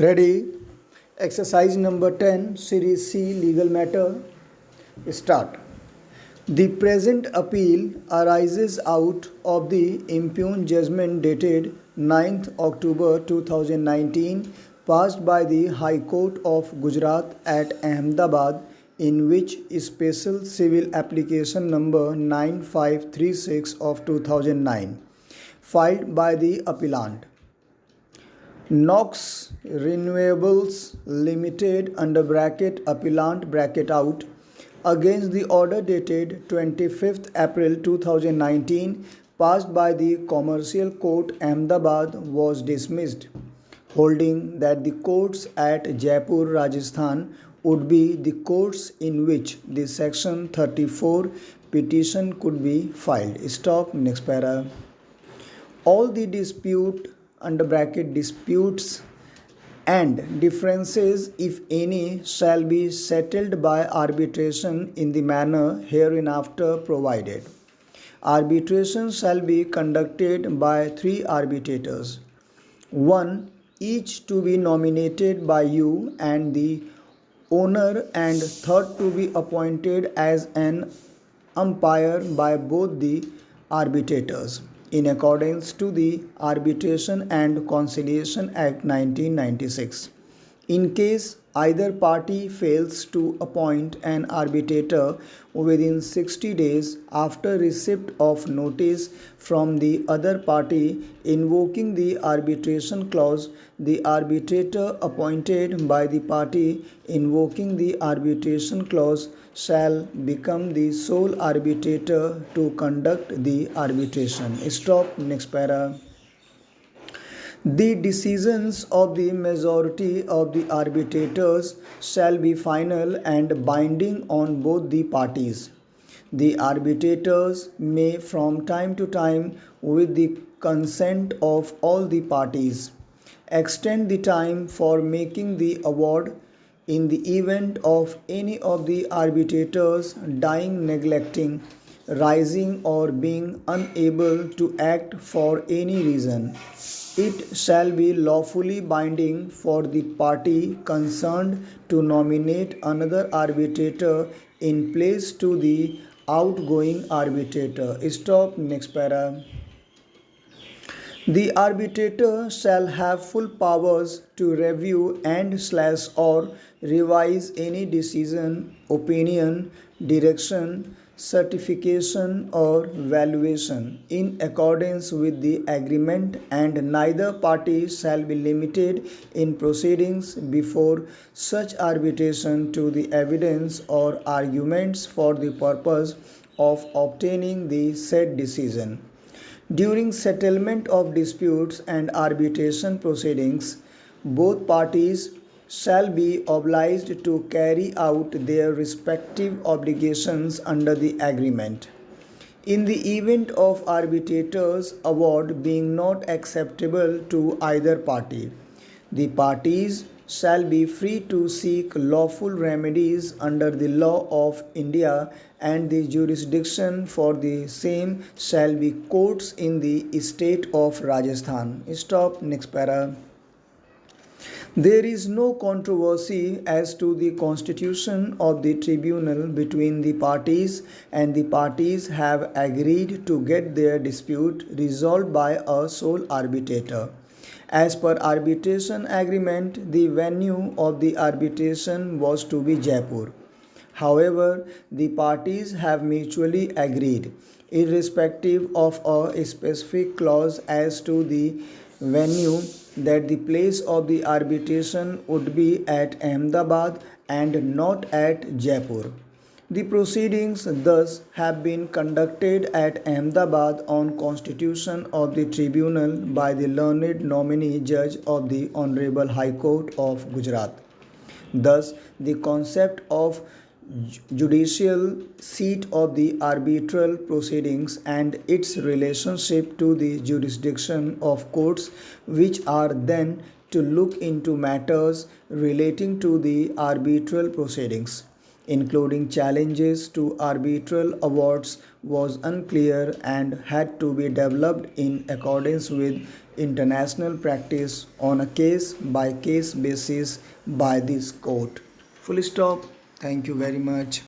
Ready? Exercise number 10, Series C, Legal Matter. Start. The present appeal arises out of the impugned judgment dated 9th October 2019 passed by the High Court of Gujarat at Ahmedabad, in which special civil application number 9536 of 2009 filed by the appellant Knox Renewables Limited appellant out against the order dated 25th April 2019 passed by the Commercial Court Ahmedabad was dismissed, holding that the courts at Jaipur, Rajasthan would be the courts in which the Section 34 petition could be filed. Stop. Next para. All the disputes and differences, if any, shall be settled by arbitration in the manner hereinafter provided. Arbitration shall be conducted by 3 arbitrators, 1 each to be nominated by you and the owner, and third to be appointed as an umpire by both the arbitrators, in accordance to the Arbitration and Conciliation Act 1996. In case either party fails to appoint an arbitrator within 60 days after receipt of notice from the other party invoking the arbitration clause, the arbitrator appointed by the party invoking the arbitration clause shall become the sole arbitrator to conduct the arbitration. Stop. Next para. The decisions of the majority of the arbitrators shall be final and binding on both the parties. The arbitrators may from time to time, with the consent of all the parties, extend the time for making the award in the event of any of the arbitrators dying, neglecting, rising, or being unable to act for any reason. It shall be lawfully binding for the party concerned to nominate another arbitrator in place to the outgoing arbitrator. Stop. Next para. The arbitrator shall have full powers to review and / or revise any decision, opinion, direction, certification, or valuation in accordance with the agreement, and neither party shall be limited in proceedings before such arbitration to the evidence or arguments for the purpose of obtaining the said decision. During settlement of disputes and arbitration proceedings, both parties shall be obliged to carry out their respective obligations under the agreement. In the event of arbitrator's award being not acceptable to either party, the parties shall be free to seek lawful remedies under the law of India, and the jurisdiction for the same shall be courts in the state of Rajasthan. Stop. Next para. There is no controversy as to the constitution of the tribunal between the parties, and the parties have agreed to get their dispute resolved by a sole arbitrator. As per arbitration agreement, the venue of the arbitration was to be Jaipur. However, the parties have mutually agreed, irrespective of a specific clause as to the venue, that the place of the arbitration would be at Ahmedabad and not at Jaipur. The proceedings thus have been conducted at Ahmedabad on constitution of the tribunal by the learned nominee judge of the Honorable High Court of Gujarat. Thus, the concept of judicial seat of the arbitral proceedings and its relationship to the jurisdiction of courts, which are then to look into matters relating to the arbitral proceedings, including challenges to arbitral awards, was unclear and had to be developed in accordance with international practice on a case by case basis by this court. Full stop. Thank you very much.